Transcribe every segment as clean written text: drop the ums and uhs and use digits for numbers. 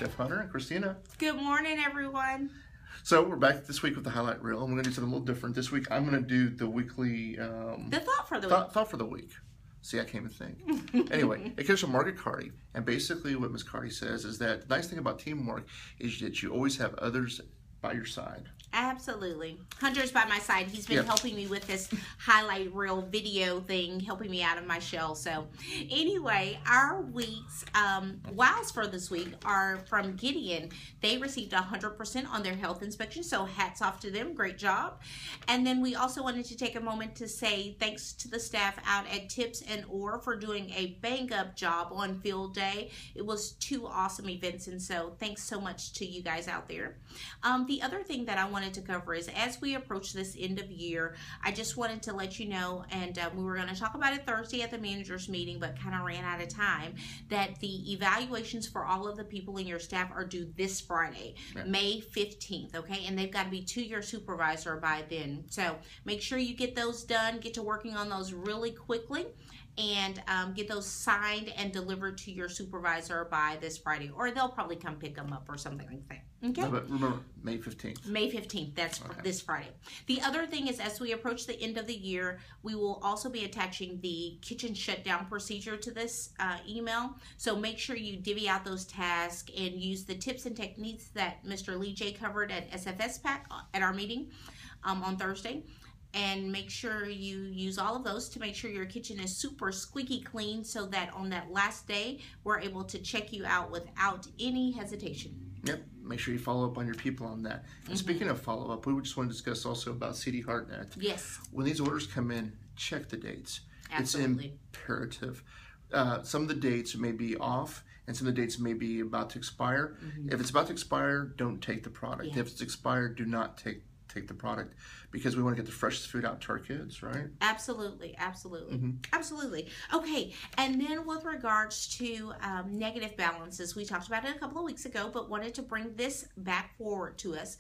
Chef Hunter and Christina. Good morning, everyone. So we're back this week with the HiLiteReel, and we're going to do something a little different. This week I'm going to do the weekly... the thought for the week. Thought for the week. See, I can't even think. Anyway, it comes from Margaret Carty, and basically what Miss Carty says is that the nice thing about teamwork is that you always have others by your side. Absolutely. Hunter's by my side. He's been helping me with this HiLiteReel video thing, helping me out of my shell. So anyway, our week's wows for this week are from Gideon. They received 100% on their health inspection, so hats off to them. Great job. And then we also wanted to take a moment to say thanks to the staff out at Tips and Ore for doing a bang-up job on field day. It was 2 awesome events, and so thanks so much to you guys out there. The other thing that I wanted to cover is as we approach this end of year, I just wanted to let you know, and we were going to talk about it Thursday at the managers meeting, but kind of ran out of time, that the evaluations for all of the people in your staff are due this Friday, May 15th, okay? And they've got to be to your supervisor by then. So make sure you get those done, get to working on those really quickly, and get those signed and delivered to your supervisor by this Friday, or they'll probably come pick them up or something like that. Okay. No, but remember, May 15th. May 15th, that's this Friday. The other thing is, as we approach the end of the year, we will also be attaching the kitchen shutdown procedure to this email. So make sure you divvy out those tasks and use the tips and techniques that Mr. Lee J covered at SFS Pack at our meeting on Thursday. And make sure you use all of those to make sure your kitchen is super squeaky clean, so that on that last day, we're able to check you out without any hesitation. Yep. Make sure you follow up on your people on that. And speaking of follow-up, we just want to discuss also about CD HeartNet. Yes. When these orders come in, check the dates. Absolutely. It's imperative. Some of the dates may be off, and some of the dates may be about to expire. If it's about to expire, don't take the product. If it's expired, do not take the product, because we want to get the freshest food out to our kids, right? Absolutely, absolutely, absolutely. Okay, and then with regards to negative balances, we talked about it a couple of weeks ago, but wanted to bring this back forward to us.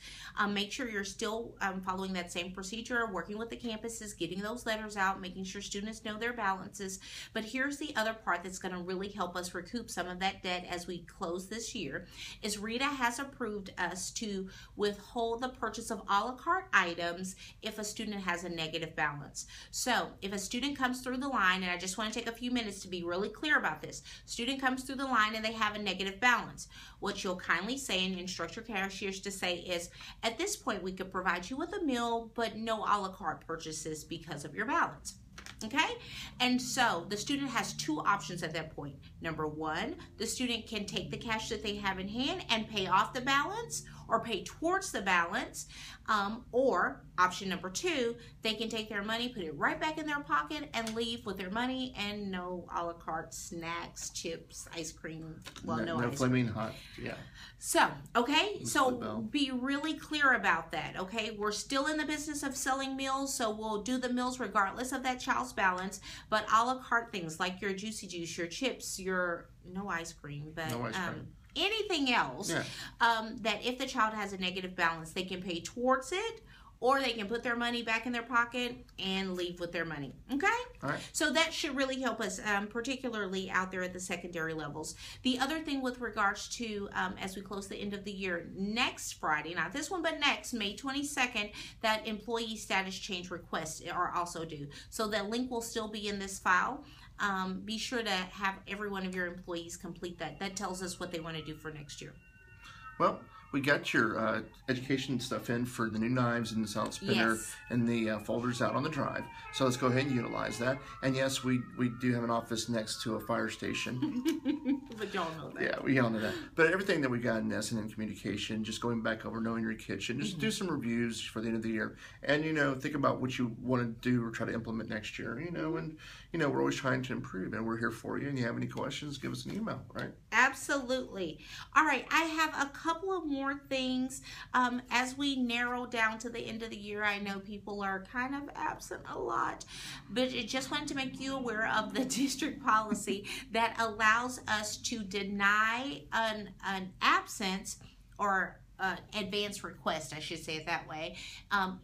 Make sure you're still following that same procedure, working with the campuses, getting those letters out, making sure students know their balances. But here's the other part that's going to really help us recoup some of that debt as we close this year, is Rita has approved us to withhold the purchase of a la carte items if a student has a negative balance. So if a student comes through the line, and I just want to take a few minutes to be really clear about this, student comes through the line and they have a negative balance, what you'll kindly say and instruct your cashiers to say is, at this point we could provide you with a meal but no a la carte purchases because of your balance. Okay, and so the student has 2 options at that point. Number 1, the student can take the cash that they have in hand and pay off the balance or pay towards the balance, or option number 2, they can take their money, put it right back in their pocket, and leave with their money and no a la carte snacks, chips, ice cream. Well, no ice flaming cream. hot. Yeah. So, okay, so be really clear about that, okay? We're still in the business of selling meals, so we'll do the meals regardless of that child's balance, but a la carte things like your juicy juice, your chips, your no ice cream, but anything else, that if the child has a negative balance, they can pay towards it, or they can put their money back in their pocket and leave with their money, okay? All right. So that should really help us, particularly out there at the secondary levels. The other thing with regards to, as we close the end of the year, next Friday, not this one, but next, May 22nd, that employee status change requests are also due. So that link will still be in this file. Be sure to have every one of your employees complete that. That tells us what they want to do for next year. Well, we got your education stuff in for the new knives and the salad spinner and the folders out on the drive. So let's go ahead and utilize that. And yes, we do have an office next to a fire station. But y'all know that. Yeah, we all know that. But everything that we got in S&M communication, just going back over knowing your kitchen, just do some reviews for the end of the year. And, think about what you want to do or try to implement next year, and, we're always trying to improve, and we're here for you. And you have any questions, give us an email, right? Absolutely. All right, I have a couple of more things. As we narrow down to the end of the year, I know people are kind of absent a lot, but I just wanted to make you aware of the district policy that allows us to deny an absence or advance request, I should say it that way,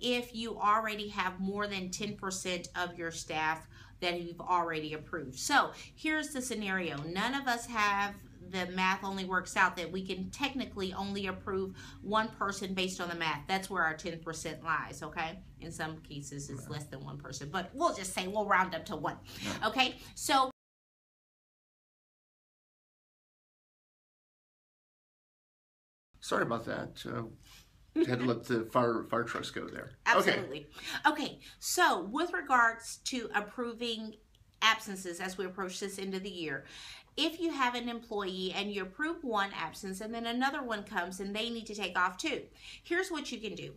if you already have more than 10% of your staff that you've already approved. So here's the scenario. None of us have the math only works out that we can technically only approve one person based on the math. That's where our 10% lies, okay? In some cases, it's less than one person, but we'll just say we'll round up to one, okay? So sorry about that. Had to let the fire trucks go there. Absolutely. Okay, so with regards to approving absences as we approach this end of the year, if you have an employee and you approve one absence and then another one comes and they need to take off too, here's what you can do.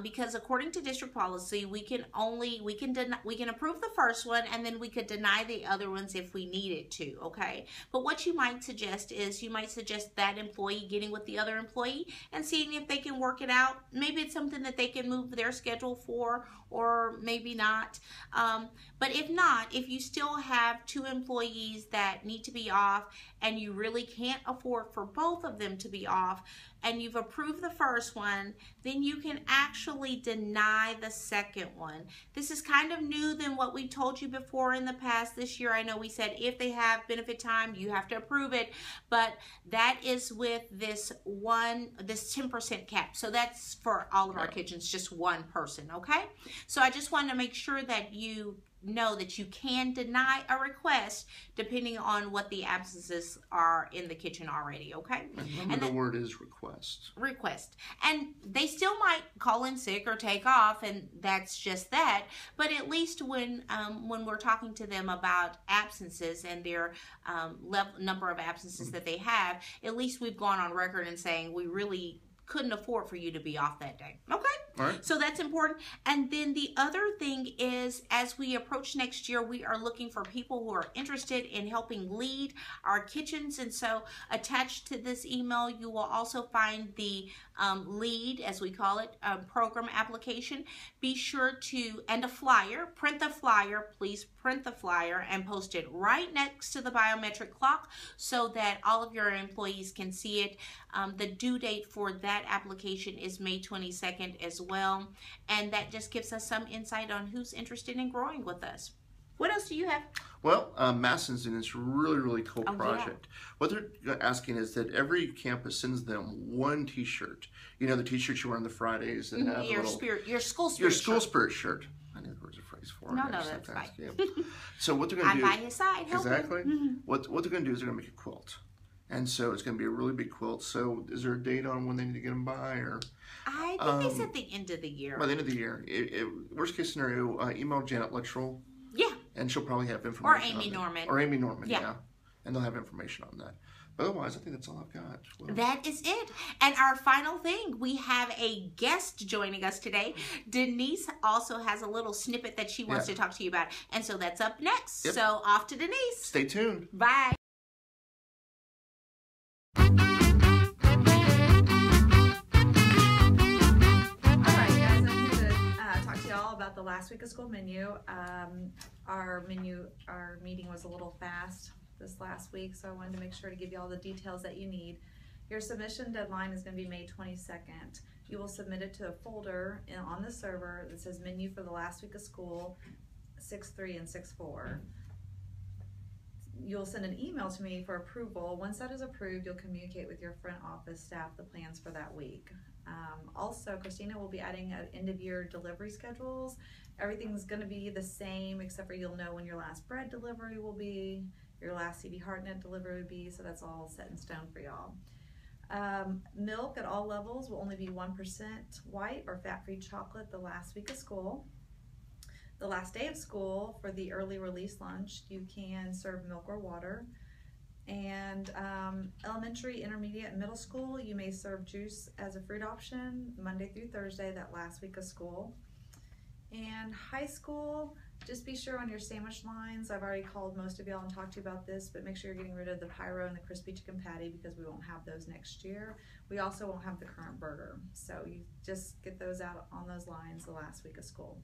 Because according to district policy, we can approve the first one and then we could deny the other ones if we needed to, okay? But what you might suggest is that employee getting with the other employee and seeing if they can work it out. Maybe it's something that they can move their schedule for, or maybe not. But if not, if you still have two employees that need to be off and you really can't afford for both of them to be off, and you've approved the first one, then you can actually deny the second one. This is kind of new than what we told you before in the past. This year, I know we said if they have benefit time, you have to approve it, but that is with this 10% cap. So that's for all of our kitchens, just one person, okay? So I just want to make sure that you know that you can deny a request depending on what the absences are in the kitchen already, okay? And the word is request. Request. And they still might call in sick or take off, and that's just that. But at least when we're talking to them about absences and their number of absences that they have, at least we've gone on record and saying we really couldn't afford for you to be off that day. Okay? All right. So that's important. And then the other thing is, as we approach next year, we are looking for people who are interested in helping lead our kitchens. And so attached to this email, you will also find the lead, as we call it, program application. Be sure to, and a flyer, print the flyer, please print the flyer and post it right next to the biometric clock so that all of your employees can see it. The due date for that application is May 22nd as well. And that just gives us some insight on who's interested in growing with us. What else do you have? Well, Masson's in this really, really cool project. Yeah. What they're asking is that every campus sends them one T-shirt. You know, the T-shirts you wear on the Fridays that have your school spirit shirt. I know there was a phrase for it. No, that's fine. Yeah. So what they're going to do? I'm by his side. Exactly. What they're going to do is they're going to make a quilt. And so it's going to be a really big quilt. So is there a date on when they need to get them by? Or I think they said the end of the year. By the end of the year. Worst case scenario, email Janet Luttrell. Yeah. And she'll probably have information. Or Amy Norman. Or Amy Norman, yeah. And they'll have information on that. But otherwise, I think that's all I've got. Well, that is it. And our final thing, we have a guest joining us today. Denise also has a little snippet that she wants to talk to you about. And so that's up next. Yep. So off to Denise. Stay tuned. Bye. About the last week of school menu. Our meeting was a little fast this last week, so I wanted to make sure to give you all the details that you need. Your submission deadline is going to be May 22nd. You will submit it to a folder on the server that says menu for the last week of school, 6.3 and 6.4. You'll send an email to me for approval. Once that is approved, you'll communicate with your front office staff the plans for that week. Also, Christina will be adding end of year delivery schedules. Everything's going to be the same, except for you'll know when your last bread delivery will be, your last CD Hartnett delivery will be, so that's all set in stone for y'all. Milk at all levels will only be 1% white or fat-free chocolate the last week of school. The last day of school, for the early release lunch, you can serve milk or water. And elementary, intermediate, and middle school, you may serve juice as a fruit option Monday through Thursday, that last week of school. And high school, just be sure on your sandwich lines, I've already called most of y'all and talked to you about this, but make sure you're getting rid of the pyro and the crispy chicken patty because we won't have those next year. We also won't have the current burger. So you just get those out on those lines the last week of school.